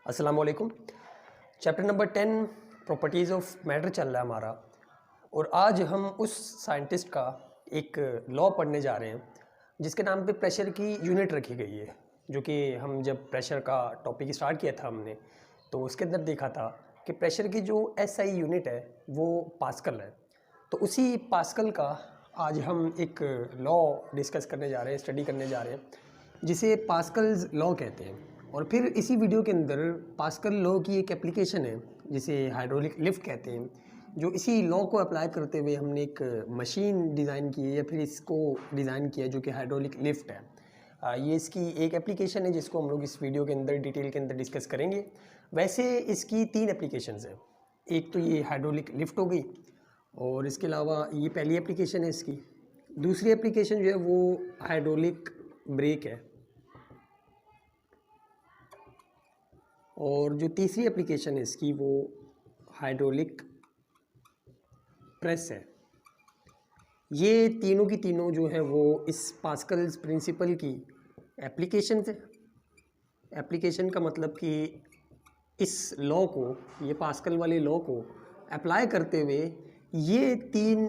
अस्सलाम वालेकुम। Chapter number 10 properties of matter चल रहा है हमारा, और आज हम उस साइंटिस्ट का एक लॉ पढ़ने जा रहे हैं जिसके नाम पे प्रेशर की यूनिट रखी गई है। जो कि हम जब प्रेशर का टॉपिक स्टार्ट किया था हमने, तो उसके अंदर देखा था कि प्रेशर की जो एसआई यूनिट है वो पास्कल है। तो उसी पास्कल का आज हम एक लॉ डिस्कस करने जा रहे हैं, स्टडी करने जा रहे हैं, जिसे पास्कल्स लॉ कहते हैं। और फिर इसी वीडियो के अंदर पास्कल लॉ की एक एप्लीकेशन है जिसे हाइड्रोलिक लिफ्ट कहते हैं, जो इसी लॉ को अप्लाई करते हुए हमने एक मशीन डिज़ाइन की है या फिर इसको डिज़ाइन किया जो कि हाइड्रोलिक लिफ्ट है। ये इसकी एक एप्लीकेशन है जिसको हम लोग इस वीडियो के अंदर डिटेल के अंदर डिस्कस करेंगे। वैसे इसकी 3 एप्लीकेशंस हैं। एक तो ये हाइड्रोलिक लिफ्ट हो गई, और इसके अलावा ये पहली एप्लीकेशन है इसकी। दूसरी एप्लीकेशन जो है वो हाइड्रोलिक ब्रेक है, और जो तीसरी एप्लीकेशन है इसकी वो हाइड्रोलिक प्रेस है। ये तीनों की तीनों जो है वो इस पास्कल्स प्रिंसिपल की एप्लीकेशन है। एप्लीकेशन का मतलब कि इस लॉ को, ये पास्कल वाले लॉ को अप्लाई करते हुए ये 3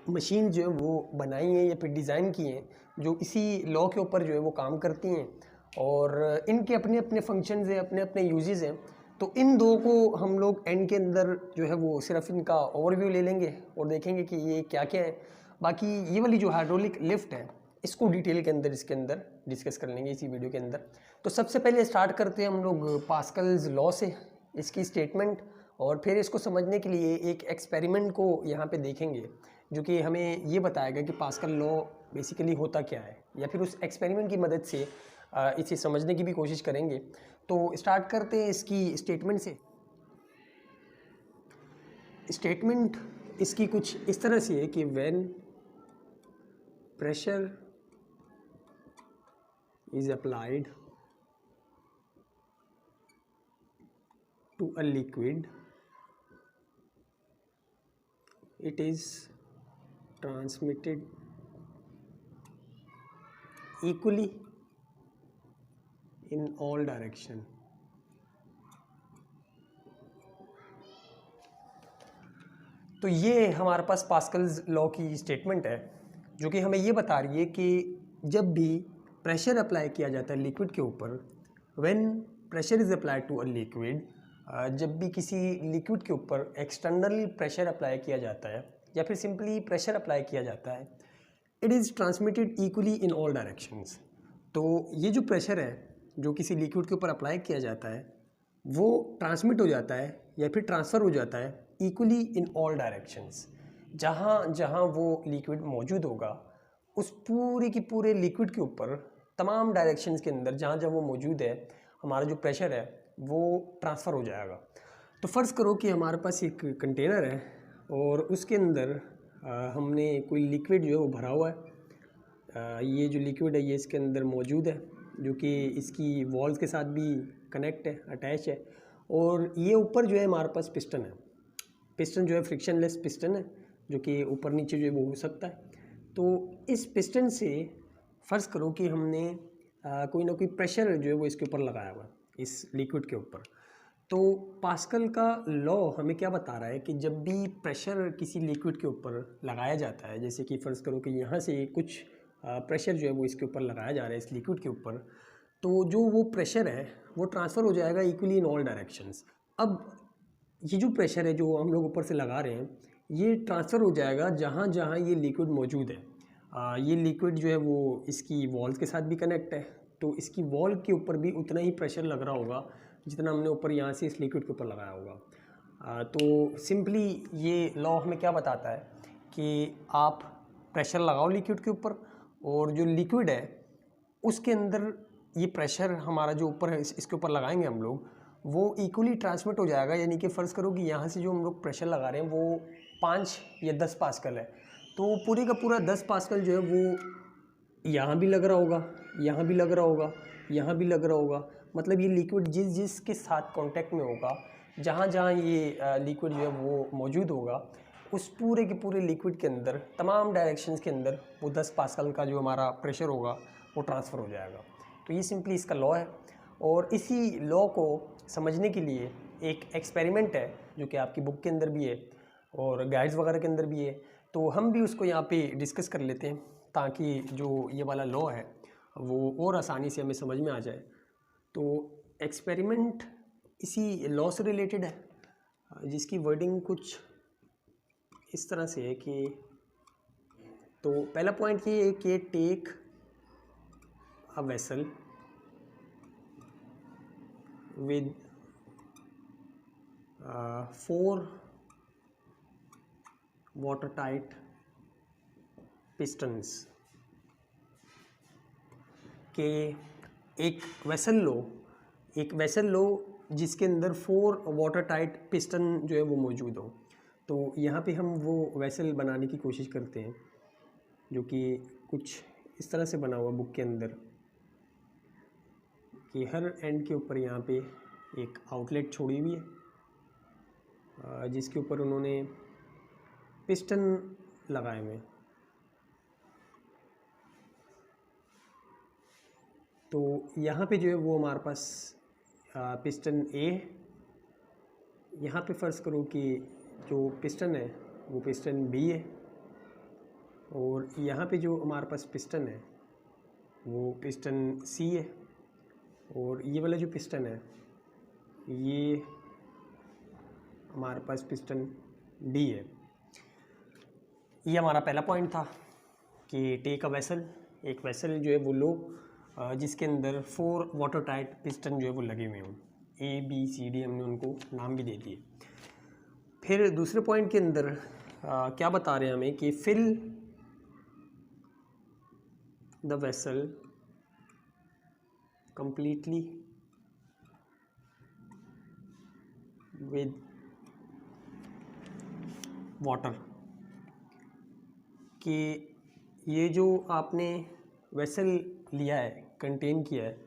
मशीन जो है वो बनाई हैं या फिर डिज़ाइन की हैं, जो इसी लॉ के ऊपर जो है वो काम करती हैं, और इनके अपने अपने फंक्शंस हैं, अपने अपने यूजेस हैं। तो इन दो को हम लोग एंड के अंदर जो है वो सिर्फ इनका ओवरव्यू ले लेंगे और देखेंगे कि ये क्या क्या है। बाकी ये वाली जो हाइड्रोलिक लिफ्ट है इसको डिटेल के अंदर इसके अंदर डिस्कस कर लेंगे इसी वीडियो के अंदर। तो सबसे पहले स्टार्ट करते हैं हम लोग पास्कल्स लॉ से, इसकी स्टेटमेंट, और फिर इसको समझने के लिए एक एक्सपेरिमेंट को यहाँ पे देखेंगे जो कि हमें ये बताएगा कि पास्कल लॉ बेसिकली होता क्या है, या फिर उस एक्सपेरिमेंट की मदद से इसे समझने की भी कोशिश करेंगे। तो स्टार्ट करते हैं इसकी स्टेटमेंट से। स्टेटमेंट इसकी कुछ इस तरह से है कि when pressure is applied to a liquid, it is transmitted equally in all direction. तो ये हमारे पास पास्कल्स लॉ की स्टेटमेंट है जो कि हमें ये बता रही है कि जब भी प्रेशर अप्लाई किया जाता है लिक्विड के ऊपर, when pressure is applied to a liquid, जब भी किसी लिक्विड के ऊपर एक्सटर्नल प्रेशर अप्लाई किया जाता है या फिर सिंपली प्रेशर अप्लाई किया जाता है, it is transmitted equally in all directions. तो ये जो प्रेशर है जो किसी लिक्विड के ऊपर अप्लाई किया जाता है वो ट्रांसमिट हो जाता है या फिर ट्रांसफ़र हो जाता है इक्वली इन ऑल डायरेक्शंस। जहाँ जहाँ वो लिक्विड मौजूद होगा उस पूरे की पूरे लिक्विड के ऊपर तमाम डायरेक्शंस के अंदर जहाँ जहाँ वो मौजूद है, हमारा जो प्रेशर है वो ट्रांसफ़र हो जाएगा। तो फ़र्ज़ करो कि हमारे पास एक कंटेनर है और उसके अंदर हमने कोई लिक्विड जो है वो भरा हुआ है। ये जो लिक्विड है ये इसके अंदर मौजूद है, जो कि इसकी वॉल्स के साथ भी कनेक्ट है, अटैच है, और ये ऊपर जो है हमारे पास पिस्टन है। पिस्टन जो है फ्रिक्शनलेस पिस्टन है जो कि ऊपर नीचे जो है वो हो सकता है। तो इस पिस्टन से फ़र्ज़ करो कि हमने कोई ना कोई प्रेशर जो है वो इसके ऊपर लगाया हुआ है, इस लिक्विड के ऊपर। तो पास्कल का लॉ हमें क्या बता रहा है कि जब भी प्रेशर किसी लिक्विड के ऊपर लगाया जाता है, जैसे कि फ़र्ज़ करो कि यहाँ से कुछ प्रेशर जो है वो इसके ऊपर लगाया जा रहा है इस लिक्विड के ऊपर, तो जो वो प्रेशर है वो ट्रांसफ़र हो जाएगा इक्वली इन ऑल डायरेक्शंस। अब ये जो प्रेशर है जो हम लोग ऊपर से लगा रहे हैं ये ट्रांसफ़र हो जाएगा जहाँ जहाँ ये लिक्विड मौजूद है। ये लिक्विड जो है वो इसकी वॉल्स के साथ भी कनेक्ट है, तो इसकी वॉल के ऊपर भी उतना ही प्रेशर लग रहा होगा जितना हमने ऊपर यहाँ से इस लिक्विड के ऊपर लगाया होगा। तो सिंपली ये लॉ हमें क्या बताता है कि आप प्रेशर लगाओ लिक्विड के ऊपर, और जो लिक्विड है उसके अंदर ये प्रेशर हमारा जो ऊपर है इसके ऊपर लगाएंगे हम लोग, वो इक्वली ट्रांसमिट हो जाएगा। यानी कि फ़र्ज़ करो कि यहाँ से जो हम लोग प्रेशर लगा रहे हैं वो 5 या 10 पास्कल है, तो पूरे का पूरा 10 पास्कल जो है वो यहाँ भी लग रहा होगा, यहाँ भी लग रहा होगा, यहाँ भी लग रहा होगा। मतलब ये लिक्विड जिसके साथ कांटेक्ट में होगा, जहाँ जहाँ ये लिक्विड जो है वो मौजूद होगा, उस पूरे के पूरे लिक्विड के अंदर तमाम डायरेक्शंस के अंदर वो 10 पास्कल का जो हमारा प्रेशर होगा वो ट्रांसफ़र हो जाएगा। तो ये सिंपली इसका लॉ है। और इसी लॉ को समझने के लिए एक एक्सपेरिमेंट है जो कि आपकी बुक के अंदर भी है और गाइड्स वगैरह के अंदर भी है, तो हम भी उसको यहाँ पे डिस्कस कर लेते हैं ताकि जो ये वाला लॉ है वो और आसानी से हमें समझ में आ जाए। तो एक्सपेरिमेंट इसी लॉ से रिलेटेड है जिसकी वर्डिंग कुछ इस तरह से है कि, तो पहला पॉइंट ये है कि take a vessel with 4 water tight pistons, के एक वेसल लो जिसके अंदर 4 वाटर टाइट पिस्टन जो है वो मौजूद हो। तो यहाँ पे हम वो वेसल बनाने की कोशिश करते हैं जो कि कुछ इस तरह से बना हुआ बुक के अंदर कि हर एंड के ऊपर यहाँ पे एक आउटलेट छोड़ी हुई है जिसके ऊपर उन्होंने पिस्टन लगाए हुए हैं। तो यहाँ पे जो है वो हमारे पास पिस्टन ए, यहाँ पे फ़र्ज़ करो कि जो पिस्टन है वो पिस्टन बी है, और यहाँ पे जो हमारे पास पिस्टन है वो पिस्टन सी है, और ये वाला जो पिस्टन है ये हमारे पास पिस्टन डी है। ये हमारा पहला पॉइंट था कि टेक अ वेसल, एक वेसल जो है वो लो जिसके अंदर 4 वाटर टाइट पिस्टन जो है वो लगे हुए हों। ए बी सी डी हमने उनको नाम भी दे दिए। फिर दूसरे पॉइंट के अंदर क्या बता रहे हैं हमें कि fill the vessel completely with water, कि ये जो आपने वेसल लिया है, कंटेन किया है,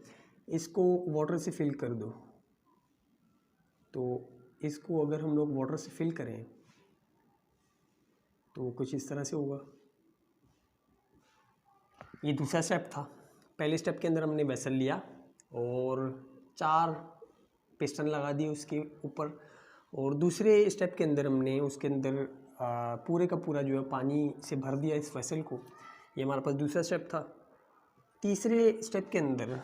इसको वाटर से फिल कर दो। तो इसको अगर हम लोग वाटर से फिल करें तो कुछ इस तरह से होगा। ये दूसरा स्टेप था। पहले स्टेप के अंदर हमने वेसल लिया और 4 पिस्टन लगा दिए उसके ऊपर, और दूसरे स्टेप के अंदर हमने उसके अंदर पूरे का पूरा जो है पानी से भर दिया इस वेसल को। ये हमारे पास दूसरा स्टेप था। तीसरे स्टेप के अंदर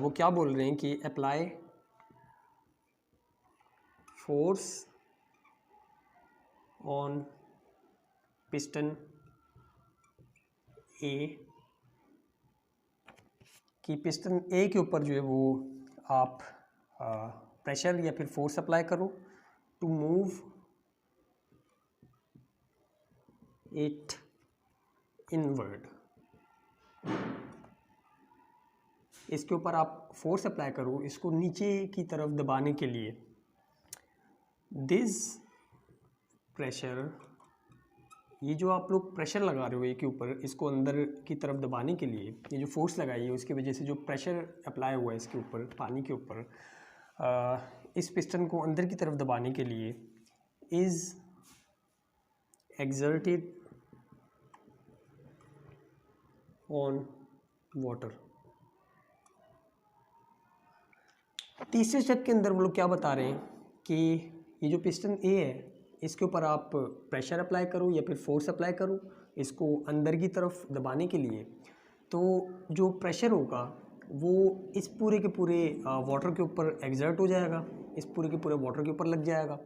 वो क्या बोल रहे हैं कि apply force on piston A, कि पिस्टन ए के ऊपर जो है वो आप प्रेशर या फिर फोर्स अप्लाई करो टू मूव इट इनवर्ड। इसके ऊपर आप फोर्स अप्लाई करो इसको नीचे की तरफ दबाने के लिए। दिस प्रेशर, ये जो आप लोग प्रेशर लगा रहे हो ए के ऊपर, इसको अंदर की तरफ दबाने के लिए, ये जो फोर्स लगाई है उसकी वजह से जो प्रेशर अप्लाई हुआ है इसके ऊपर, पानी के ऊपर, इस पिस्टन को अंदर की तरफ दबाने के लिए, इज़ एक्सर्टेड ऑन वाटर। तीसरे स्टेप के अंदर वो लोग क्या बता रहे हैं कि ये जो पिस्टन ए है इसके ऊपर आप प्रेशर अप्लाई करो या फिर फोर्स अप्लाई करो इसको अंदर की तरफ दबाने के लिए। तो जो प्रेशर होगा वो इस पूरे के पूरे वाटर के ऊपर एक्सर्ट हो जाएगा, इस पूरे के पूरे वाटर के ऊपर लग जाएगा।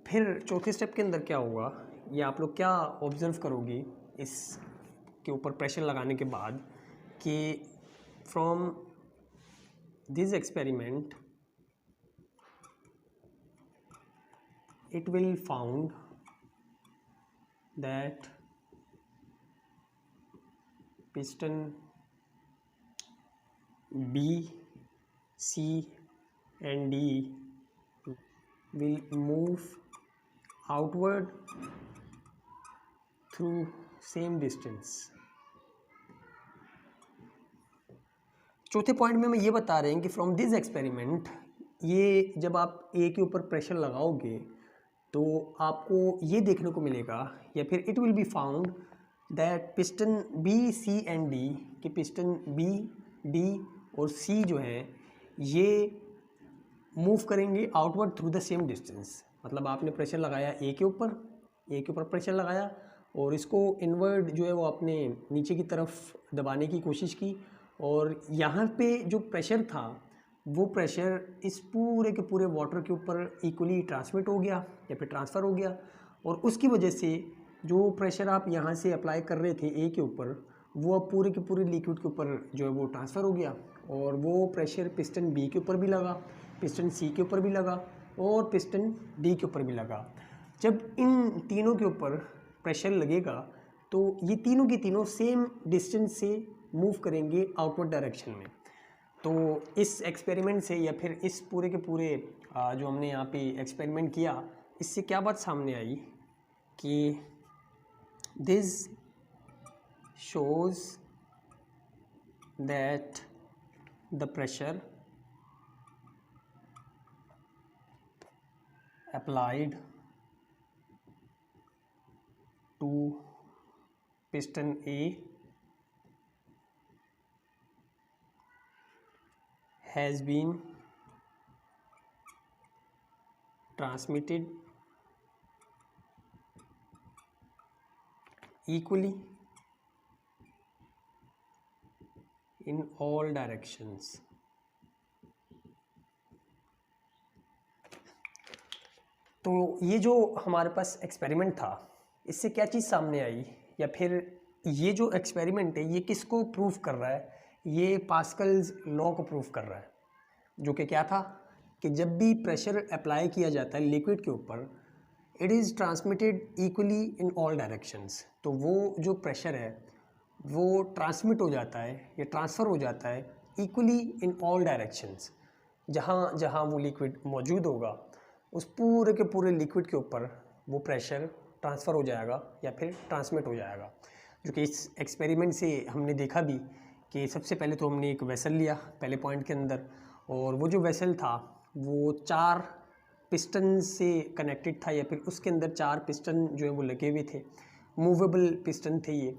फिर चौथे स्टेप के अंदर क्या होगा, ये आप लोग क्या ऑब्जर्व करोगे इस के ऊपर प्रेशर लगाने के बाद, कि from this experiment it will found that piston B, C and D will move outward through same distance। चौथे पॉइंट में ये बता रहे हैं कि फ्रॉम दिस एक्सपेरिमेंट, ये जब आप ए के ऊपर प्रेशर लगाओगे तो आपको ये देखने को मिलेगा या फिर it will be found that piston B C and D, कि पिस्टन बी, डी और सी जो है ये मूव करेंगे outward through the same distance. मतलब आपने प्रेशर लगाया ए के ऊपर प्रेशर लगाया और इसको इनवर्ड जो है वो आपने नीचे की तरफ दबाने की कोशिश की, और यहाँ पे जो प्रेशर था वो प्रेशर इस पूरे के पूरे वाटर के ऊपर इक्वली ट्रांसमिट हो गया या फिर ट्रांसफ़र हो गया, और उसकी वजह से जो प्रेशर आप यहाँ से अप्लाई कर रहे थे ए के ऊपर, वो अब पूरे के पूरे लिक्विड के ऊपर जो है वो ट्रांसफ़र हो गया, और वो प्रेशर पिस्टन बी के ऊपर भी लगा, पिस्टन सी के ऊपर भी लगा और पिस्टन डी के ऊपर भी लगा। जब इन तीनों के ऊपर प्रेशर लगेगा तो ये तीनों की तीनों सेम डिस्टेंस से मूव करेंगे आउटवर्ड डायरेक्शन में। तो इस एक्सपेरिमेंट से या फिर इस पूरे के पूरे जो हमने यहाँ पे एक्सपेरिमेंट किया, इससे क्या बात सामने आई कि this shows that the pressure applied to piston A has been transmitted equally in all directions। तो ये जो हमारे पास एक्सपेरिमेंट था, इससे क्या चीज़ सामने आई, या फिर ये जो एक्सपेरिमेंट है ये किसको प्रूव कर रहा है? ये पास्कल्स लॉ को प्रूव कर रहा है, जो कि क्या था कि जब भी प्रेशर अप्लाई किया जाता है लिक्विड के ऊपर, it is transmitted equally in all directions. तो वो जो प्रेशर है वो ट्रांसमिट हो जाता है या ट्रांसफ़र हो जाता है इक्वली इन ऑल डायरेक्शंस। जहाँ जहाँ वो लिक्विड मौजूद होगा उस पूरे के पूरे लिक्विड के ऊपर वो प्रेशर ट्रांसफ़र हो जाएगा या फिर ट्रांसमिट हो जाएगा। जो कि इस एक्सपेरिमेंट से हमने देखा भी कि सबसे पहले तो हमने एक वेसल लिया पहले पॉइंट के अंदर, और वो जो वेसल था वो 4 पिस्टन से कनेक्टेड था, या फिर उसके अंदर 4 पिस्टन जो है वो लगे हुए थे, मूवेबल पिस्टन थे ये,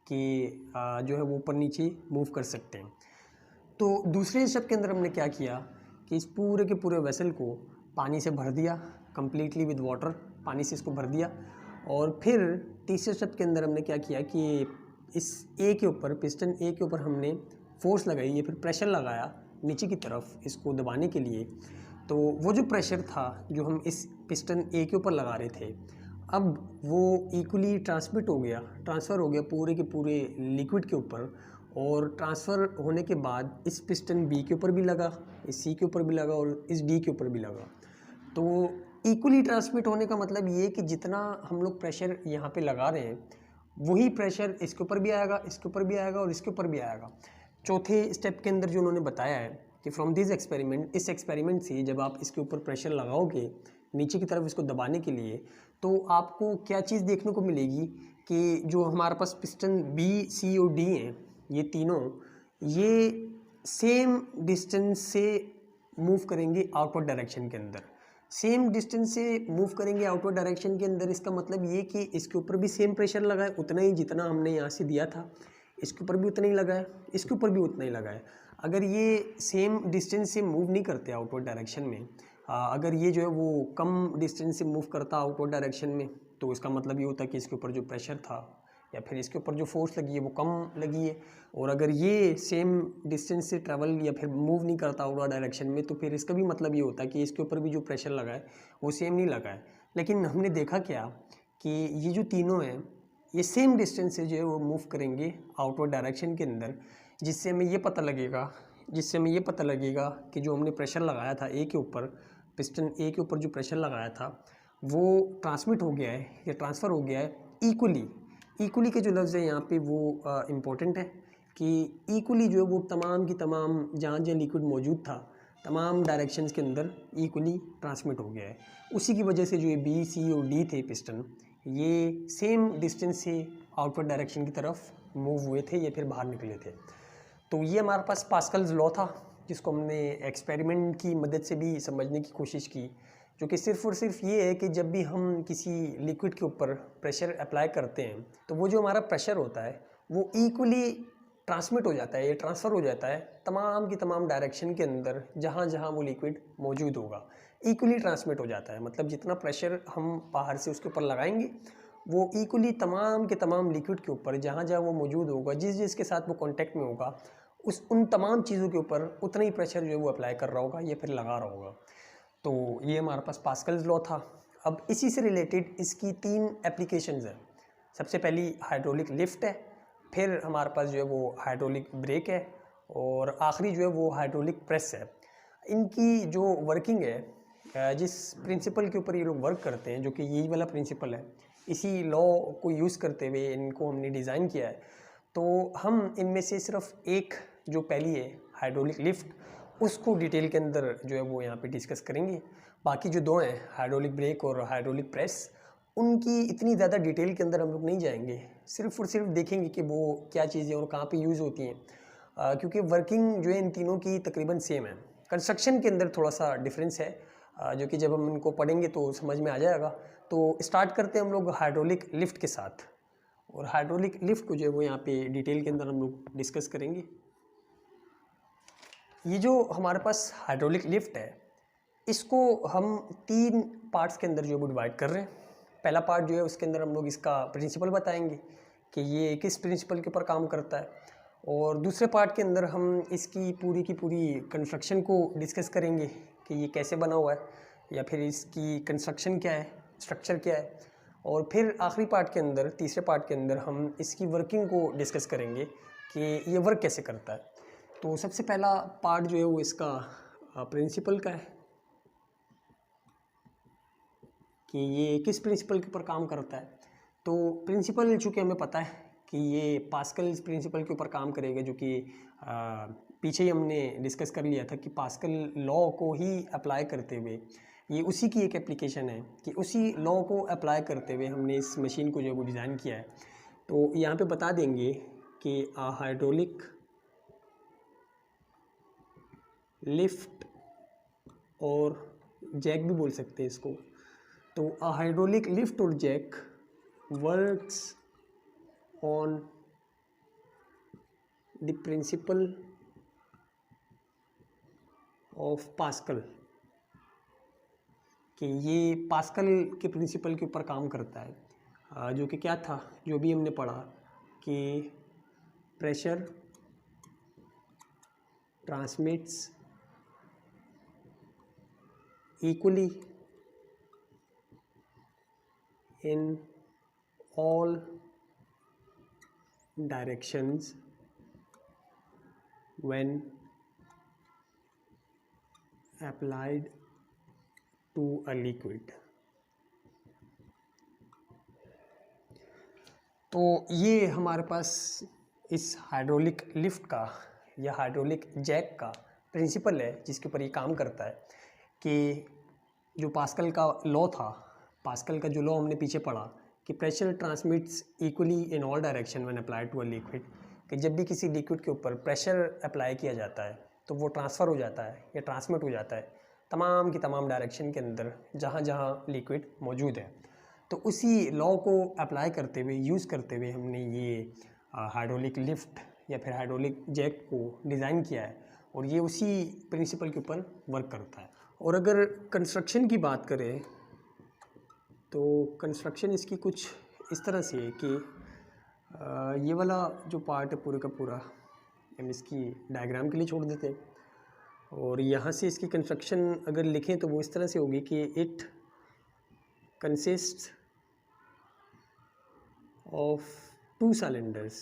कि जो है वो ऊपर नीचे मूव कर सकते हैं। तो दूसरे स्टेप के अंदर हमने क्या किया कि इस पूरे के पूरे वेसल को पानी से भर दिया, कम्प्लीटली विद वाटर, पानी से इसको भर दिया, और फिर तीसरे स्टेप के अंदर हमने क्या किया कि इस ए के ऊपर, पिस्टन ए के ऊपर हमने फोर्स लगाई या फिर प्रेशर लगाया नीचे की तरफ इसको दबाने के लिए। तो वो जो प्रेशर था जो हम इस पिस्टन ए के ऊपर लगा रहे थे, अब वो इक्वली ट्रांसमिट हो गया, ट्रांसफ़र हो गया पूरे के पूरे लिक्विड के ऊपर, और ट्रांसफ़र होने के बाद इस पिस्टन बी के ऊपर भी लगा, इस सी के ऊपर भी लगा और इस डी के ऊपर भी लगा। तो इक्वली ट्रांसमिट होने का मतलब ये कि जितना हम लोग प्रेशर यहाँ पे लगा रहे हैं वही प्रेशर इसके ऊपर भी आएगा, इसके ऊपर भी आएगा और इसके ऊपर भी आएगा। चौथे स्टेप के अंदर जो उन्होंने बताया है कि फ्रॉम दिस एक्सपेरिमेंट, इस एक्सपेरिमेंट से जब आप इसके ऊपर प्रेशर लगाओगे नीचे की तरफ इसको दबाने के लिए, तो आपको क्या चीज़ देखने को मिलेगी कि जो हमारे पास पिस्टन बी, सी और डी हैं, ये तीनों ये सेम डिस्टेंस से मूव करेंगे आउटवर्ड डायरेक्शन के अंदर। सेम डिस्टेंस से मूव करेंगे आउटवर्ड डायरेक्शन के अंदर, इसका मतलब ये कि इसके ऊपर भी सेम प्रेशर लगा है, उतना ही जितना हमने यहाँ से दिया था, इसके ऊपर भी उतना ही लगा है, इसके ऊपर भी उतना ही लगा है। अगर ये सेम डिस्टेंस से मूव नहीं करते आउटवर्ड डायरेक्शन में, अगर ये जो है वो कम डिस्टेंस से मूव करता आउटवर्ड डायरेक्शन में, तो इसका मतलब ये होता कि इसके ऊपर जो प्रेशर था या फिर इसके ऊपर जो फोर्स लगी है वो कम लगी है। और अगर ये सेम डिस्टेंस से ट्रैवल या फिर मूव नहीं करता आउटवर्ड डायरेक्शन में, तो फिर इसका भी मतलब ये होता है कि इसके ऊपर भी जो प्रेशर लगा है वो सेम नहीं लगा है। लेकिन हमने देखा क्या कि ये जो तीनों हैं ये सेम डिस्टेंस से जो है वो मूव करेंगे आउटवर्ड डायरेक्शन के अंदर, जिससे हमें ये पता लगेगा कि जो हमने प्रेशर लगाया था ए के ऊपर, पिस्टन ए के ऊपर जो प्रेशर लगाया था वो ट्रांसमिट हो गया है या ट्रांसफ़र हो गया है इक्वली के जो लफ्ज़ है यहाँ पे वो इम्पोर्टेंट है कि इक्वली जो है वो तमाम की तमाम जहाँ जहाँ लिक्विड मौजूद था तमाम डायरेक्शंस के अंदर इक्वली ट्रांसमिट हो गया है। उसी की वजह से जो ये बी, सी और डी थे पिस्टन, ये सेम डिस्टेंस से आउटवर्ड डायरेक्शन की तरफ मूव हुए थे या फिर बाहर निकले थे। तो ये हमारे पास पास्कल्स लॉ था, जिसको हमने एक्सपेरिमेंट की मदद से भी समझने की कोशिश की, जो कि सिर्फ़ और सिर्फ ये है कि जब भी हम किसी लिक्विड के ऊपर प्रेशर अप्लाई करते हैं तो वो जो हमारा प्रेशर होता है वो इक्वली ट्रांसमिट हो जाता है, ये ट्रांसफ़र हो जाता है तमाम की तमाम डायरेक्शन के अंदर जहाँ जहाँ वो लिक्विड मौजूद होगा, इक्वली ट्रांसमिट हो जाता है। मतलब जितना प्रेशर हम बाहर से उसके ऊपर लगाएंगे वो इक्वली तमाम के तमाम लिक्विड के ऊपर जहाँ जहाँ वो मौजूद होगा, जिस जिसके साथ वो कांटेक्ट में होगा, उन तमाम चीज़ों के ऊपर उतना ही प्रेशर जो है वो अप्लाई कर रहा होगा या फिर लगा रहा होगा। तो ये हमारे पास पास्कल्स लॉ था। अब इसी से रिलेटेड इसकी 3 एप्लीकेशंस हैं। सबसे पहली हाइड्रोलिक लिफ्ट है, फिर हमारे पास जो है वो हाइड्रोलिक ब्रेक है, और आखिरी जो है वो हाइड्रोलिक प्रेस है। इनकी जो वर्किंग है, जिस प्रिंसिपल के ऊपर ये लोग वर्क करते हैं, जो कि यही वाला प्रिंसिपल है, इसी लॉ को यूज़ करते हुए इनको हमने डिज़ाइन किया है। तो हम इनमें से सिर्फ एक जो पहली है हाइड्रोलिक लिफ्ट, उसको डिटेल के अंदर जो है वो यहाँ पे डिस्कस करेंगे। बाकी जो दो हैं हाइड्रोलिक ब्रेक और हाइड्रोलिक प्रेस, उनकी इतनी ज़्यादा डिटेल के अंदर हम लोग नहीं जाएंगे, सिर्फ और सिर्फ देखेंगे कि वो क्या चीज़ें और कहाँ पे यूज़ होती हैं, क्योंकि वर्किंग जो है इन तीनों की तकरीबन सेम है। कंस्ट्रक्शन के अंदर थोड़ा सा डिफरेंस है, जो कि जब हम इनको पढ़ेंगे तो समझ में आ जाएगा। तो स्टार्ट करते हैं हम लोग हाइड्रोलिक लिफ्ट के साथ, और हाइड्रोलिक लिफ्ट को जो है वो यहाँ पे डिटेल के अंदर हम लोग डिस्कस करेंगे। ये जो हमारे पास हाइड्रोलिक लिफ्ट है, इसको हम 3 पार्ट्स के अंदर जो है वो डिवाइड कर रहे हैं। पहला पार्ट जो है उसके अंदर हम लोग इसका प्रिंसिपल बताएंगे कि ये किस प्रिंसिपल के ऊपर काम करता है, और दूसरे पार्ट के अंदर हम इसकी पूरी की पूरी कंस्ट्रक्शन को डिस्कस करेंगे कि ये कैसे बना हुआ है, या फिर इसकी कंस्ट्रक्शन क्या है, स्ट्रक्चर क्या है, और फिर आखिरी पार्ट के अंदर, तीसरे पार्ट के अंदर हम इसकी वर्किंग को डिस्कस करेंगे कि ये वर्क कैसे करता है। तो सबसे पहला पार्ट जो है वो इसका प्रिंसिपल का है कि ये किस प्रिंसिपल के ऊपर काम करता है। तो प्रिंसिपल चूँकि हमें पता है कि ये पास्कल प्रिंसिपल के ऊपर काम करेगा, जो कि पीछे ही हमने डिस्कस कर लिया था कि पास्कल लॉ को ही अप्लाई करते हुए, ये उसी की एक एप्लीकेशन है कि उसी लॉ को अप्लाई करते हुए हमने इस मशीन को जो है वो डिज़ाइन किया है। तो यहाँ पे बता देंगे कि हाइड्रोलिक लिफ्ट, और जैक भी बोल सकते हैं इसको। तो हाइड्रोलिक लिफ्ट और jack works on the principle of Pascal, कि ये पास्कल के प्रिंसिपल के ऊपर काम करता है, जो कि क्या था, जो भी हमने पढ़ा कि pressure transmits equally in all directions when applied to a liquid। तो ये हमारे पास इस हाइड्रोलिक लिफ्ट का या हाइड्रोलिक जैक का प्रिंसिपल है, जिसके ऊपर ये काम करता है कि जो पास्कल का लॉ था, पास्कल का जो लॉ हमने पीछे पढ़ा कि pressure transmits equally in all direction when applied to a liquid, कि जब भी किसी लिक्विड के ऊपर प्रेशर अप्लाई किया जाता है तो वो ट्रांसफ़र हो जाता है या ट्रांसमिट हो जाता है तमाम की तमाम डायरेक्शन के अंदर जहाँ जहाँ लिक्विड मौजूद है। तो उसी लॉ को अप्लाई करते हुए, यूज़ करते हुए हमने ये हाइड्रोलिक लिफ्ट या फिर हाइड्रोलिक जैक को डिज़ाइन किया है, और ये उसी प्रिंसिपल के ऊपर वर्क करता है। और अगर कंस्ट्रक्शन की बात करें तो कंस्ट्रक्शन इसकी कुछ इस तरह से है कि ये वाला जो पार्ट है पूरे का पूरा हम इसकी डायग्राम के लिए छोड़ देते हैं, और यहाँ से इसकी कंस्ट्रक्शन अगर लिखें तो वो इस तरह से होगी कि इट कंसिस्ट ऑफ 2 सिलेंडर्स।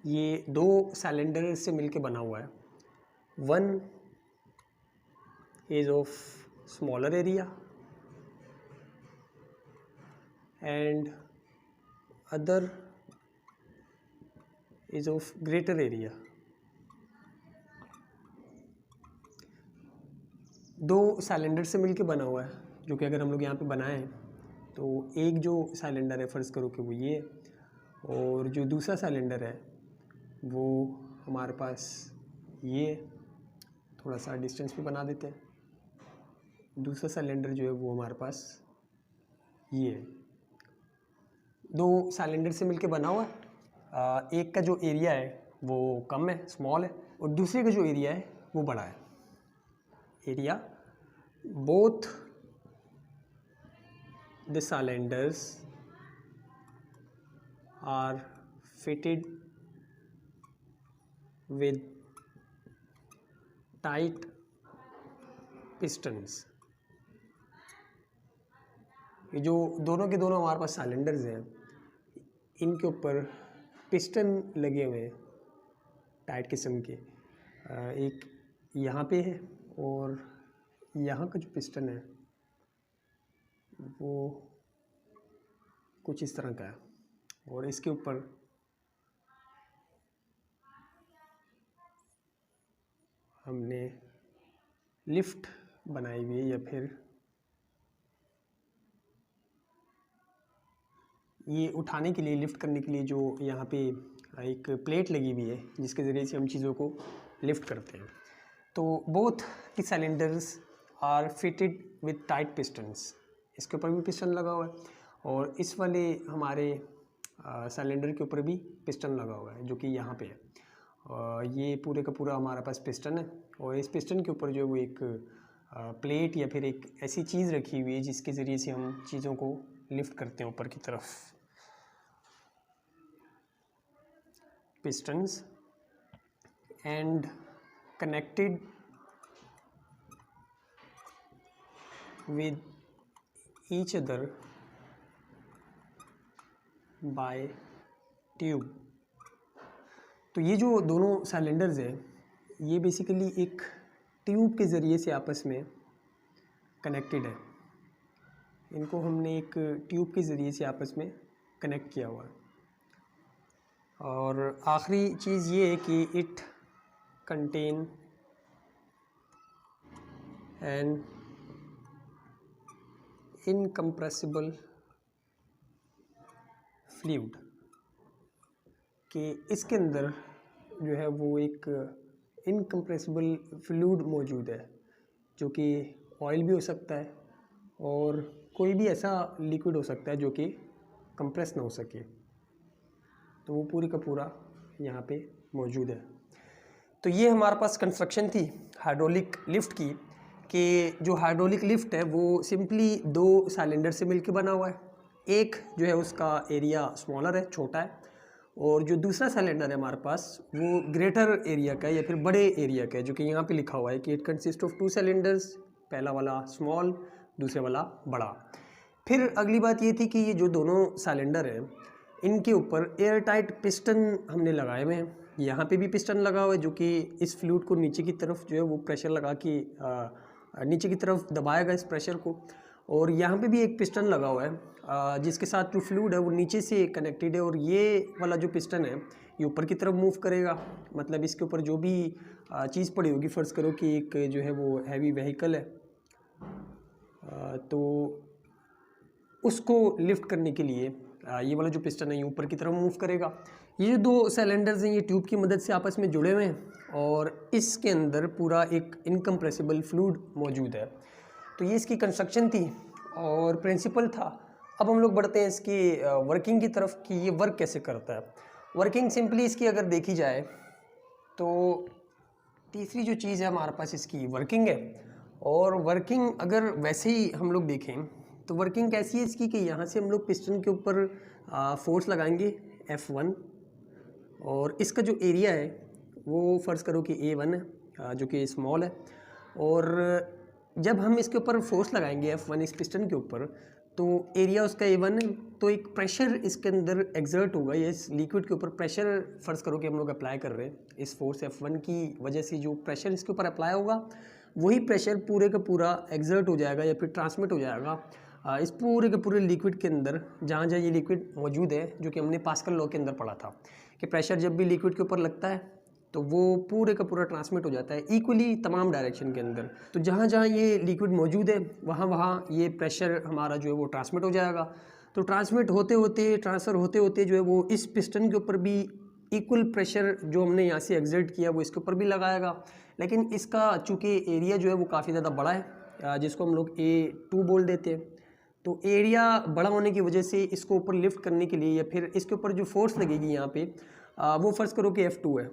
ये 2 सिलेंडर से मिलके बना हुआ है। One is of smaller area and other is of greater area। 2 cylinder से मिलके बना हुआ है, जो कि अगर हम लोग यहाँ पे बनाएं तो एक जो सिलेंडर है फ़र्ज़ करो कि वो ये, और जो दूसरा सिलेंडर है वो हमारे पास ये, थोड़ा सा डिस्टेंस भी बना देते हैं। दूसरा सिलेंडर जो है वो हमारे पास ये है। 2 सिलेंडर से मिलके बना हुआ है, एक का जो एरिया है वो कम है, स्मॉल है, और दूसरे का जो एरिया है वो बड़ा है। Area both the cylinders are fitted with tight pistons. ये जो दोनों के दोनों हमारे पास सिलेंडर्स हैं, इनके ऊपर पिस्टन लगे हुए हैं टाइट किस्म के। एक यहाँ पे है और यहाँ का जो पिस्टन है वो कुछ इस तरह का है, और इसके ऊपर हमने लिफ्ट बनाई हुई है, या फिर ये उठाने के लिए, लिफ्ट करने के लिए जो यहाँ पे एक प्लेट लगी हुई है जिसके ज़रिए से हम चीज़ों को लिफ्ट करते हैं। तो both the cylinders are fitted with tight pistons. इसके ऊपर भी पिस्टन लगा हुआ है, और इस वाले हमारे सिलेंडर के ऊपर भी पिस्टन लगा हुआ है जो कि यहाँ पे है। ये पूरे का पूरा हमारे पास पिस्टन है, और इस पिस्टन के ऊपर जो है वो एक प्लेट या फिर एक ऐसी चीज़ रखी हुई है जिसके ज़रिए से हम चीज़ों को लिफ्ट करते हैं ऊपर की तरफ। pistons and connected with each other by tube। तो ये जो दोनों सिलेंडर्स हैं ये बेसिकली एक ट्यूब के ज़रिए से आपस में कनेक्टेड है। इनको हमने एक ट्यूब के ज़रिए से आपस में कनेक्ट किया हुआ है। और आखिरी चीज़ ये है कि it contain an incompressible fluid, कि इसके अंदर जो है वो एक इनकम्प्रेसिबल फ्लूइड मौजूद है जो कि ऑयल भी हो सकता है और कोई भी ऐसा लिक्विड हो सकता है जो कि कंप्रेस ना हो सके, तो वो पूरी का पूरा यहाँ पे मौजूद है। तो ये हमारे पास कंस्ट्रक्शन थी हाइड्रोलिक लिफ्ट की, कि जो हाइड्रोलिक लिफ्ट है वो सिंपली दो सिलेंडर से मिलकर बना हुआ है। एक जो है उसका एरिया स्मॉलर है, छोटा है, और जो दूसरा सिलेंडर है हमारे पास वो ग्रेटर एरिया का है या फिर बड़े एरिया का है, जो कि यहाँ पे लिखा हुआ है कि इट कंसिस्ट ऑफ 2 सिलेंडर्स, पहला वाला स्मॉल, दूसरे वाला बड़ा। फिर अगली बात ये थी कि ये जो दोनों सिलेंडर हैं इनके ऊपर एयर टाइट पिस्टन हमने लगाए हुए हैं। यहाँ पे भी पिस्टन लगा हुआ है जो कि इस फ्लूइड को नीचे की तरफ जो है वो प्रेशर लगा के नीचे की तरफ दबाएगा इस प्रेशर को, और यहाँ पे भी एक पिस्टन लगा हुआ है जिसके साथ जो फ्लूइड है वो नीचे से कनेक्टेड है, और ये वाला जो पिस्टन है ये ऊपर की तरफ मूव करेगा। मतलब इसके ऊपर जो भी चीज़ पड़ी होगी, फ़र्ज़ करो कि एक जो है वो हैवी व्हीकल है, तो उसको लिफ्ट करने के लिए ये वाला जो पिस्टन है ये ऊपर की तरफ मूव करेगा। ये जो दो सिलेंडर्स हैं ये ट्यूब की मदद से आपस में जुड़े हुए हैं, और इसके अंदर पूरा एक इनकम्प्रेसिबल फ्लूइड मौजूद है। तो ये इसकी कंस्ट्रक्शन थी और प्रिंसिपल था। अब हम लोग बढ़ते हैं इसकी वर्किंग की तरफ कि ये वर्क कैसे करता है। वर्किंग सिंपली इसकी अगर देखी जाए तो तीसरी जो चीज़ है हमारे पास इसकी वर्किंग है। और वर्किंग अगर वैसे ही हम लोग देखें तो वर्किंग कैसी है इसकी कि यहाँ से हम लोग पिस्टन के ऊपर फोर्स लगाएंगे F1, और इसका जो एरिया है वो फ़र्ज़ करो कि A1 है जो कि स्मॉल है, और जब हम इसके ऊपर फोर्स लगाएंगे F1 इस पिस्टन के ऊपर तो एरिया उसका A1 है, तो एक प्रेशर इसके अंदर एग्जर्ट होगा, या इस लिक्विड के ऊपर प्रेशर फ़र्ज़ करो कि हम लोग अप्लाई कर रहे हैं। इस फोर्स F1 की वजह से जो प्रेशर इसके ऊपर अप्लाई होगा वही प्रेशर पूरे का पूरा एग्जर्ट हो जाएगा या फिर ट्रांसमिट हो जाएगा इस पूरे के पूरे लिक्विड के अंदर, जहाँ जहाँ ये लिक्विड मौजूद है, जो कि हमने पास्कल लॉ के अंदर पढ़ा था कि प्रेशर जब भी लिक्विड के ऊपर लगता है तो वो पूरे का पूरा ट्रांसमिट हो जाता है इक्वली तमाम डायरेक्शन के अंदर। तो जहाँ जहाँ ये लिक्विड मौजूद है वहाँ वहाँ ये प्रेशर हमारा जो है वो ट्रांसमिट हो जाएगा। तो ट्रांसमिट होते होते, ट्रांसफ़र होते होते जो है वो इस पिस्टन के ऊपर भी इक्वल प्रेशर जो हमने यहाँ से एग्जर्ट किया वो इसके ऊपर भी लगाएगा। लेकिन इसका चूँकि एरिया जो है वो काफ़ी ज़्यादा बड़ा है, जिसको हम लोग A2 बोल देते हैं, तो एरिया बड़ा होने की वजह से इसको ऊपर लिफ्ट करने के लिए या फिर इसके ऊपर जो फोर्स लगेगी यहाँ पे वो फ़र्ज़ करो कि F2 है।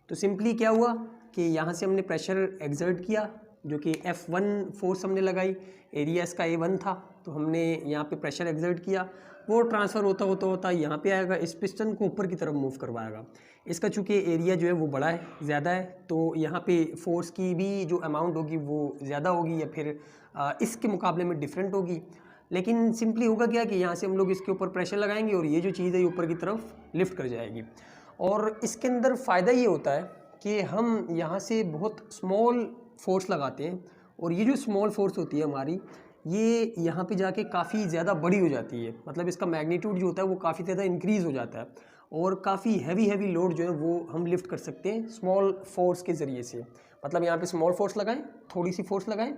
तो सिंपली क्या हुआ कि यहाँ से हमने प्रेशर एक्सर्ट किया जो कि F1 फोर्स हमने लगाई, एरिया इसका A1 था, तो हमने यहाँ पे प्रेशर एक्सर्ट किया, वो ट्रांसफ़र होता होता होता यहाँ पे आएगा, इस पिस्टन को ऊपर की तरफ मूव करवाएगा। इसका चूँकि एरिया जो है वो बड़ा है, ज़्यादा है, तो यहाँ पे फोर्स की भी जो अमाउंट होगी वो ज़्यादा होगी या फिर इसके मुकाबले में डिफरेंट होगी। लेकिन सिंपली होगा क्या कि यहाँ से हम लोग इसके ऊपर प्रेशर लगाएंगे और ये जो चीज़ है ये ऊपर की तरफ लिफ्ट कर जाएगी। और इसके अंदर फ़ायदा ये होता है कि हम यहाँ से बहुत स्मॉल फोर्स लगाते हैं और ये जो स्मॉल फोर्स होती है हमारी, ये यहाँ पे जाके काफ़ी ज़्यादा बड़ी हो जाती है। मतलब इसका मैग्नीट्यूड जो होता है वो काफ़ी ज़्यादा इंक्रीज़ हो जाता है और काफ़ी हैवी लोड जो है वो हम लिफ्ट कर सकते हैं स्मॉल फोर्स के ज़रिए से। मतलब यहाँ पे स्मॉल फोर्स लगाएं, थोड़ी सी फोर्स लगाएं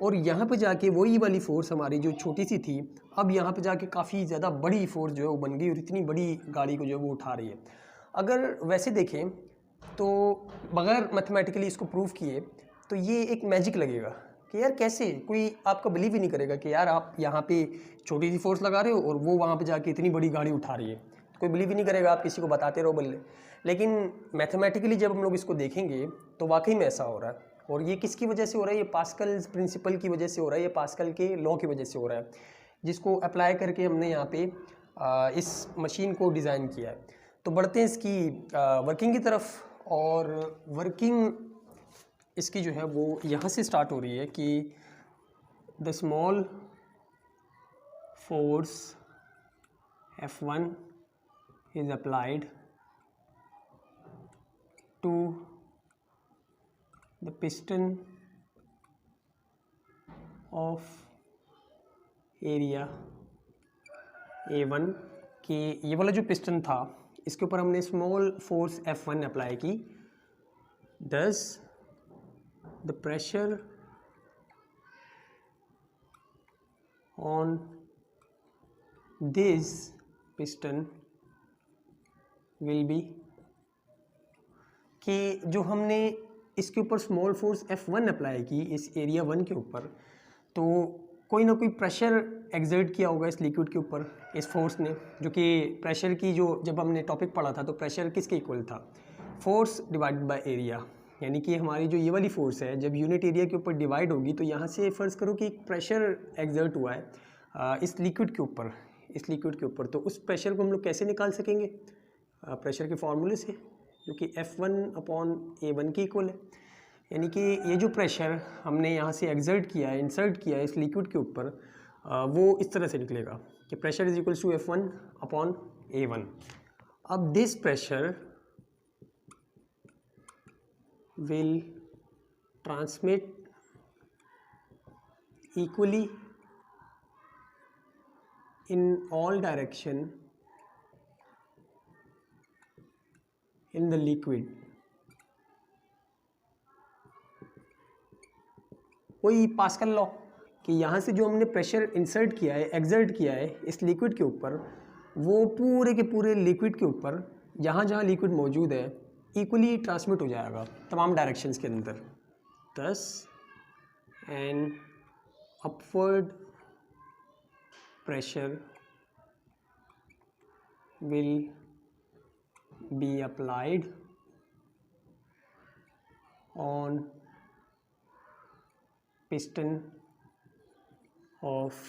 और यहाँ पे जाके वही वाली फोर्स हमारी जो छोटी सी थी अब यहाँ पे जाके काफ़ी ज़्यादा बड़ी फोर्स जो है वो बन गई और इतनी बड़ी गाड़ी को जो है वो उठा रही है। अगर वैसे देखें तो बगैर मैथमेटिकली इसको प्रूव किए तो ये एक मैजिक लगेगा कि यार कैसे, कोई आपका बिलीव ही नहीं करेगा कि यार आप यहाँ पे छोटी सी फोर्स लगा रहे हो और वो वहाँ पे जाके इतनी बड़ी गाड़ी उठा रही है। कोई बिलीव ही नहीं करेगा, आप किसी को बताते रहो बल्ले। लेकिन मैथमेटिकली जब हम लोग इसको देखेंगे तो वाकई में ऐसा हो रहा है। और ये किसकी वजह से हो रहा है? ये पास्कल्स प्रिंसिपल की वजह से हो रहा है, ये पास्कल के लॉ की वजह से हो रहा है, जिसको अप्लाई करके हमने यहाँ पे इस मशीन को डिज़ाइन किया है। तो बढ़ते हैं इसकी वर्किंग की तरफ। और वर्किंग इसकी जो है वो यहाँ से स्टार्ट हो रही है कि the small force F1 is applied to the piston of area A1 कि ये वाला जो पिस्टन था इसके ऊपर हमने स्मॉल फोर्स F1 अप्लाई की। Thus the pressure on this piston will be कि जो हमने इसके ऊपर स्मॉल फोर्स F1 अप्लाई की इस एरिया 1 के ऊपर, तो कोई ना कोई प्रेशर एक्सर्ट किया होगा इस लिक्विड के ऊपर इस फोर्स ने, जो कि प्रेशर की जो जब हमने टॉपिक पढ़ा था तो प्रेशर किसके इक्वल था? Force divided by area. यानी कि हमारी जो ये वाली फोर्स है जब यूनिट एरिया के ऊपर डिवाइड होगी तो यहाँ से फ़र्ज़ करो कि एक प्रेशर एक्सर्ट हुआ है इस लिक्विड के ऊपर, तो उस प्रेशर को हम लोग कैसे निकाल सकेंगे? प्रेशर के फार्मूले से, जो कि F1/A1 के इक्वल है। यानी कि ये जो प्रेशर हमने यहाँ से एक्सर्ट किया है, इंसर्ट किया है इस लिक्विड के ऊपर, वो इस तरह से निकलेगा कि pressure is equals to F1/A1। अब this pressure will transmit equally in all direction in the liquid। वही पास्कल लॉ कि यहाँ से जो हमने प्रेशर इंसर्ट किया है, एक्सर्ट किया है इस लिक्विड के ऊपर, वो पूरे के पूरे लिक्विड के ऊपर जहाँ जहाँ लिक्विड मौजूद है इक्वली ट्रांसमिट हो जाएगा तमाम डायरेक्शंस के अंदर। Thus an upward pressure will be applied on piston of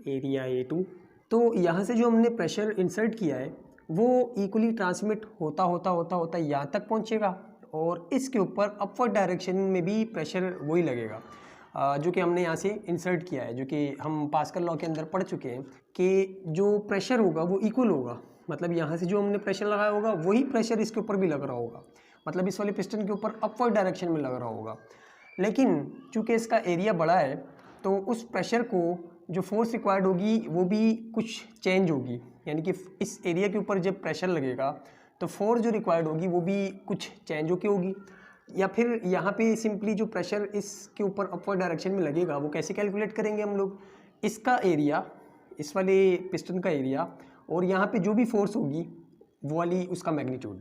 area A2। तो यहाँ से जो हमने प्रेशर इंसर्ट किया है वो इक्वली ट्रांसमिट होता यहाँ तक पहुँचेगा और इसके ऊपर अपवर्ड डायरेक्शन में भी प्रेशर वही लगेगा जो कि हमने यहाँ से इंसर्ट किया है, जो कि हम पास्कल लॉ के अंदर पढ़ चुके हैं कि जो प्रेशर होगा वो इक्वल होगा। मतलब यहाँ से जो हमने प्रेशर लगाया होगा वही प्रेशर इसके ऊपर भी लग रहा होगा, मतलब इस वाले पिस्टन के ऊपर अपवर्ड डायरेक्शन में लग रहा होगा। लेकिन चूँकि इसका एरिया बड़ा है तो उस प्रेशर को जो फोर्स रिक्वायर्ड होगी वो भी कुछ चेंज होगी। यानी कि इस एरिया के ऊपर जब प्रेशर लगेगा तो फोर्स जो रिक्वायर्ड होगी वो भी कुछ चेंज होके होगी। या फिर यहाँ पे सिंपली जो प्रेशर इसके ऊपर अपवर्ड डायरेक्शन में लगेगा वो कैसे कैलकुलेट करेंगे हम लोग? इसका एरिया, इस वाले पिस्टन का एरिया, और यहाँ पे जो भी फोर्स होगी वो वाली उसका मैग्नीट्यूड।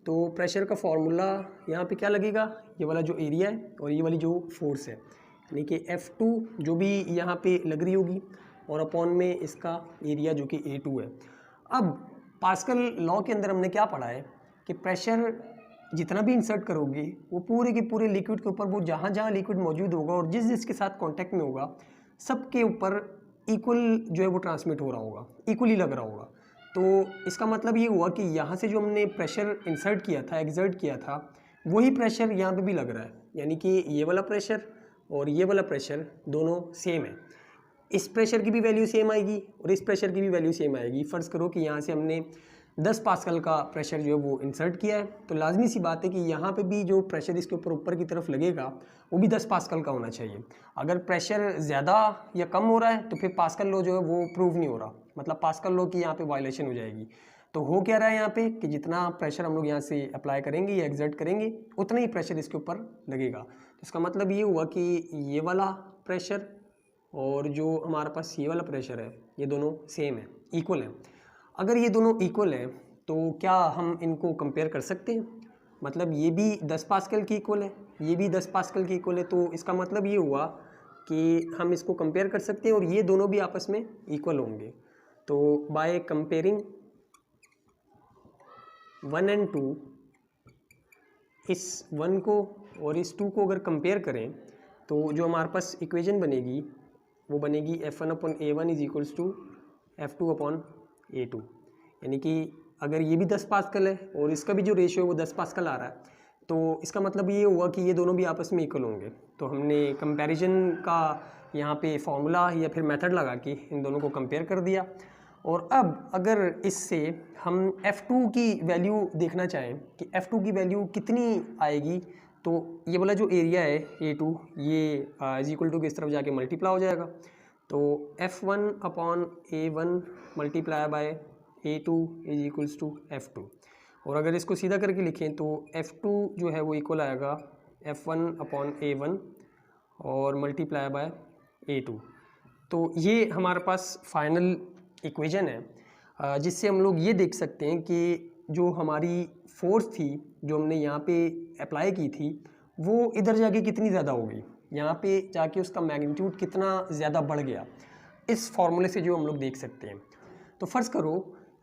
तो प्रेशर का फॉर्मूला यहाँ पे क्या लगेगा? ये वाला जो एरिया है और ये वाली जो फोर्स है, यानी कि F2 जो भी यहाँ पे लग रही होगी और अपॉन में इसका एरिया जो कि A2 है। अब पास्कल लॉ के अंदर हमने क्या पढ़ा है कि प्रेशर जितना भी इंसर्ट करोगे वो पूरे के पूरे लिक्विड के ऊपर, वो जहाँ जहाँ लिक्विड मौजूद होगा और जिस जिसके साथ कांटेक्ट में होगा सबके ऊपर इक्वल जो है वो ट्रांसमिट हो रहा होगा, इक्वली लग रहा होगा। तो इसका मतलब ये हुआ कि यहाँ से जो हमने प्रेशर इंसर्ट किया था, एक्सर्ट किया था, वही प्रेशर यहाँ पे भी लग रहा है। यानी कि ये वाला प्रेशर और ये वाला प्रेशर दोनों सेम है। इस प्रेशर की भी वैल्यू सेम आएगी और इस प्रेशर की भी वैल्यू सेम आएगी। फ़र्ज़ करो कि यहाँ से हमने 10 पास्कल का प्रेशर जो है वो इंसर्ट किया है, तो लाजमी सी बात है कि यहाँ पे भी जो प्रेशर इसके ऊपर की तरफ लगेगा वो भी 10 पास्कल का होना चाहिए। अगर प्रेशर ज़्यादा या कम हो रहा है तो फिर पास्कल लॉ जो है वो प्रूव नहीं हो रहा, मतलब पास्कल लॉ की यहाँ पे वायलेशन हो जाएगी। तो हो क्या रहा है यहाँ पे कि जितना प्रेशर हम लोग यहाँ से अप्लाई करेंगे या एग्जर्ट करेंगे उतना ही प्रेशर इसके ऊपर लगेगा। तो इसका मतलब ये हुआ कि ये वाला प्रेशर और जो हमारे पास ये वाला प्रेशर है ये दोनों सेम है, इक्वल है। अगर ये दोनों इक्वल है तो क्या हम इनको कंपेयर कर सकते हैं? मतलब ये भी 10 पास्कल की इक्वल है, ये भी 10 पास्कल की इक्वल है, तो इसका मतलब ये हुआ कि हम इसको कंपेयर कर सकते हैं और ये दोनों भी आपस में इक्वल होंगे। तो बाय कंपेयरिंग 1 एंड 2, इस 1 को और इस 2 को अगर कंपेयर करें तो जो हमारे पास इक्वेशन बनेगी वो बनेगी F1/A1 is equals to F2/A2। यानी कि अगर ये भी 10 पास्कल है और इसका भी जो रेशियो है वो 10 पास्कल आ रहा है, तो इसका मतलब ये हुआ कि ये दोनों भी आपस में इक्वल होंगे। तो हमने कंपैरिजन का यहाँ पे फॉर्मूला या फिर मेथड लगा के इन दोनों को कंपेयर कर दिया। और अब अगर इससे हम F2 की वैल्यू देखना चाहें कि F2 की वैल्यू कितनी आएगी, तो ये वाला जो एरिया है A2 ये इज इक्वल टू किस तरफ जाके मल्टीप्लाई हो जाएगा। तो F1/A1 multiply by A2 is equals to F2। और अगर इसको सीधा करके लिखें तो F2 जो है वो इक्वल आएगा F1/A1 और मल्टीप्लाई बाय A2। तो ये हमारे पास फाइनल इक्वेशन है जिससे हम लोग ये देख सकते हैं कि जो हमारी फोर्स थी जो हमने यहाँ पे अप्लाई की थी वो इधर जाके कितनी ज़्यादा हो गई, यहाँ पे जाके उसका मैग्नीट्यूड कितना ज़्यादा बढ़ गया, इस फार्मूले से जो हम लोग देख सकते हैं। तो फ़र्ज़ करो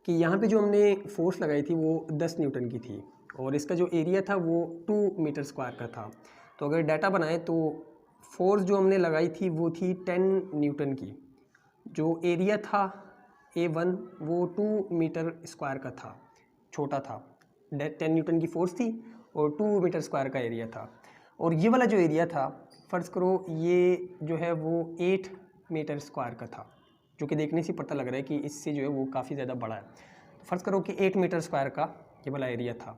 कि यहाँ पे जो हमने फोर्स लगाई थी वो 10 न्यूटन की थी और इसका जो एरिया था वो 2 मीटर स्क्वायर का था। तो अगर डाटा बनाए तो फोर्स जो हमने लगाई थी वो थी 10 न्यूटन की, जो एरिया था A1 वो 2 मीटर स्क्वायर का था, छोटा था। 10 न्यूटन की फोर्स थी और 2 मीटर स्क्वायर का एरिया था। और ये वाला जो एरिया था फ़र्ज़ करो ये जो है वो 8 मीटर स्क्वायर का था, जो कि देखने से पता लग रहा है कि इससे जो है वो काफ़ी ज़्यादा बड़ा है। फ़र्ज़ करो कि 8 मीटर स्क्वायर का ये वाला एरिया था।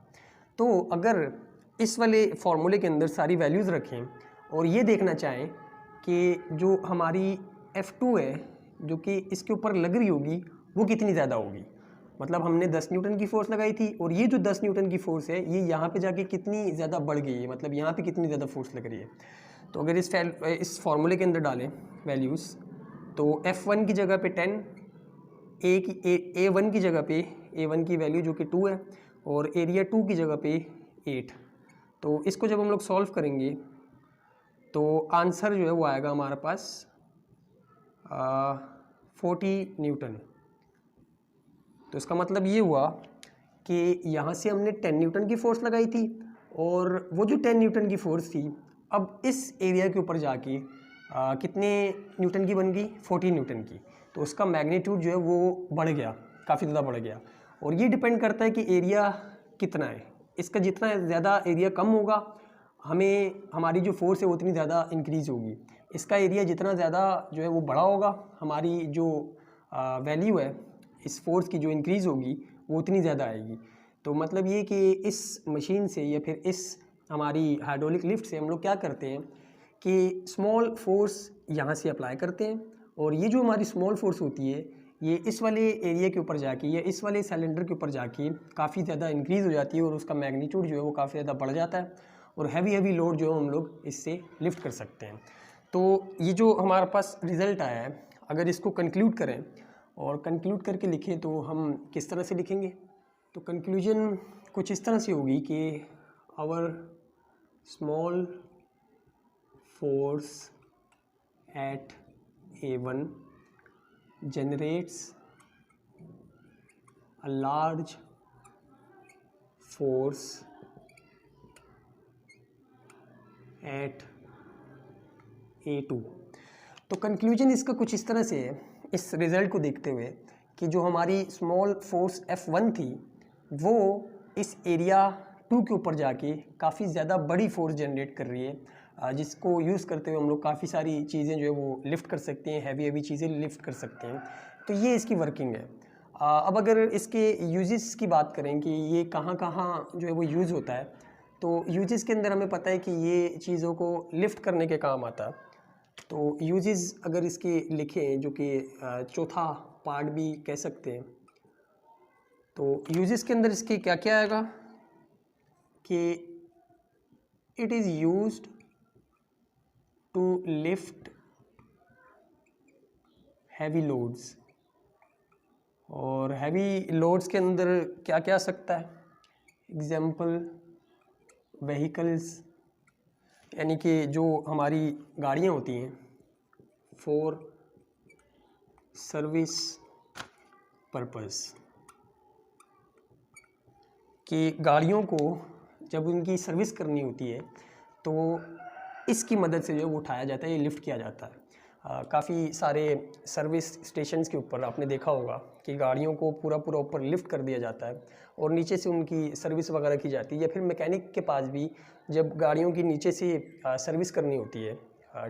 तो अगर इस वाले फार्मूले के अंदर सारी वैल्यूज़ रखें और ये देखना चाहें कि जो हमारी F2 है जो कि इसके ऊपर लग रही होगी वो कितनी ज़्यादा होगी, मतलब हमने 10 न्यूटन की फोर्स लगाई थी और ये जो 10 न्यूटन की फोर्स है ये यहाँ पे जाके कितनी ज़्यादा बढ़ गई है, मतलब यहाँ पे कितनी ज़्यादा फोर्स लग रही है। तो अगर इस फार्मूले के अंदर डालें वैल्यूज़ तो F1 की जगह पे 10, A1 की जगह पे A1 की वैल्यू जो कि 2 है और एरिया 2 की जगह पे 8। तो इसको जब हम लोग सॉल्व करेंगे तो आंसर जो है वो आएगा हमारे पास 40 न्यूटन। तो इसका मतलब ये हुआ कि यहाँ से हमने 10 न्यूटन की फोर्स लगाई थी और वो जो 10 न्यूटन की फोर्स थी अब इस एरिया के ऊपर जाके कितने न्यूटन की बन गई, 40 न्यूटन की। तो उसका मैग्नीट्यूड जो है वो बढ़ गया, काफ़ी ज़्यादा बढ़ गया। और ये डिपेंड करता है कि एरिया कितना है, इसका जितना ज़्यादा एरिया कम होगा हमें हमारी जो फोर्स है वो उतनी ज़्यादा इंक्रीज़ होगी। इसका एरिया जितना ज़्यादा जो है वो बड़ा होगा हमारी जो वैल्यू है इस फोर्स की जो इंक्रीज़ होगी वो उतनी ज़्यादा आएगी। तो मतलब ये कि इस मशीन से या फिर इस हमारी हाइड्रोलिक लिफ्ट से हम लोग क्या करते हैं कि स्मॉल फोर्स यहाँ से अप्लाई करते हैं और ये जो हमारी स्मॉल फोर्स होती है ये इस वाले एरिया के ऊपर जाके या इस वाले सिलेंडर के ऊपर जाके काफ़ी ज़्यादा इंक्रीज़ हो जाती है और उसका मैग्नीट्यूड जो है वो काफ़ी ज़्यादा बढ़ जाता है और हैवी लोड जो है हम लोग इससे लिफ्ट कर सकते हैं। तो ये जो हमारे पास रिज़ल्ट आया है अगर इसको कंक्लूड करें और कंक्लूड करके लिखें तो हम किस तरह से लिखेंगे, तो कंक्लूजन कुछ इस तरह से होगी कि our small force at A1 generates a large force at A2। तो कंक्लूजन इसका कुछ इस तरह से है, इस रिज़ल्ट को देखते हुए, कि जो हमारी स्मॉल फोर्स F1 थी वो इस एरिया 2 के ऊपर जाके काफ़ी ज़्यादा बड़ी फोर्स जनरेट कर रही है, जिसको यूज़ करते हुए हम लोग काफ़ी सारी चीज़ें जो है वो लिफ्ट कर सकते हैं, हैवी चीज़ें लिफ्ट कर सकते हैं। तो ये इसकी वर्किंग है। अब अगर इसके यूजेस की बात करें कि ये कहाँ कहाँ जो है वो यूज़ होता है, तो यूजेस के अंदर हमें पता है कि ये चीज़ों को लिफ्ट करने के काम आता है। तो यूजेस अगर इसके लिखें, जो कि चौथा पार्ट भी कह सकते हैं, तो यूजेस के अंदर इसके क्या क्या आएगा कि it is used to lift heavy loads. और हैवी लोड्स के अंदर क्या क्या आ सकता है? एग्जाम्पल व्हीकल्स, यानी कि जो हमारी गाड़ियाँ होती हैं फॉर सर्विस पर्पस, कि गाड़ियों को जब उनकी सर्विस करनी होती है तो इसकी मदद से जो वो उठाया जाता है, ये लिफ्ट किया जाता है। काफ़ी सारे सर्विस स्टेशंस के ऊपर आपने देखा होगा कि गाड़ियों को पूरा ऊपर लिफ्ट कर दिया जाता है और नीचे से उनकी सर्विस वगैरह की जाती है। या फिर मैकेनिक के पास भी जब गाड़ियों की नीचे से सर्विस करनी होती है,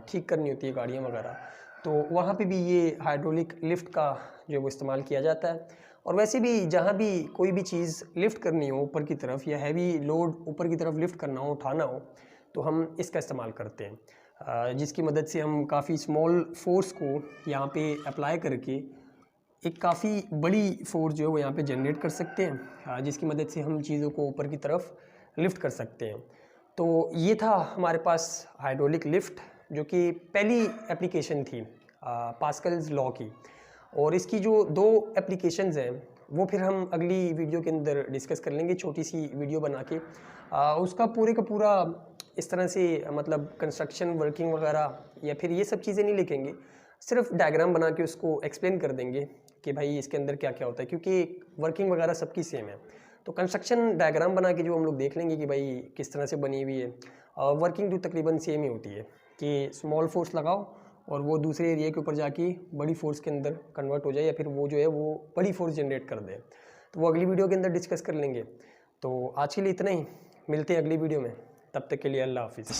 ठीक करनी होती है गाड़ियाँ वगैरह, तो वहाँ पे भी ये हाइड्रोलिक लिफ्ट का जो है वो इस्तेमाल किया जाता है। और वैसे भी जहाँ भी कोई भी चीज़ लिफ्ट करनी हो ऊपर की तरफ, या हैवी लोड ऊपर की तरफ लिफ्ट करना हो, उठाना हो, तो हम इसका इस्तेमाल करते हैं, जिसकी मदद से हम काफ़ी स्मॉल फोर्स को यहाँ पे अप्लाई करके एक काफ़ी बड़ी फोर्स जो है वो यहाँ पे जनरेट कर सकते हैं, जिसकी मदद से हम चीज़ों को ऊपर की तरफ लिफ्ट कर सकते हैं। तो ये था हमारे पास हाइड्रोलिक लिफ्ट, जो कि पहली एप्लीकेशन थी पास्कल्स लॉ की। और इसकी जो 2 एप्लीकेशंस हैं वो फिर हम अगली वीडियो के अंदर डिस्कस कर लेंगे, छोटी सी वीडियो बना के। उसका पूरे का पूरा इस तरह से मतलब कंस्ट्रक्शन वर्किंग वगैरह या फिर ये सब चीज़ें नहीं लिखेंगे, सिर्फ डायग्राम बना के उसको एक्सप्लेन कर देंगे कि भाई इसके अंदर क्या क्या होता है, क्योंकि वर्किंग वगैरह सबकी सेम है। तो कंस्ट्रक्शन डायग्राम बना के जो हम लोग देख लेंगे कि भाई किस तरह से बनी हुई है, और वर्किंग तो तकरीबन सेम ही होती है कि स्मॉल फोर्स लगाओ और वो दूसरे एरिया के ऊपर जाके बड़ी फोर्स के अंदर कन्वर्ट हो जाए, या फिर वो जो है वो बड़ी फोर्स जनरेट कर दे। तो वो अगली वीडियो के अंदर डिस्कस कर लेंगे। तो आज के लिए इतना ही, मिलते हैं अगली वीडियो में, तब तक के लिए अल्लाह हाफिज़।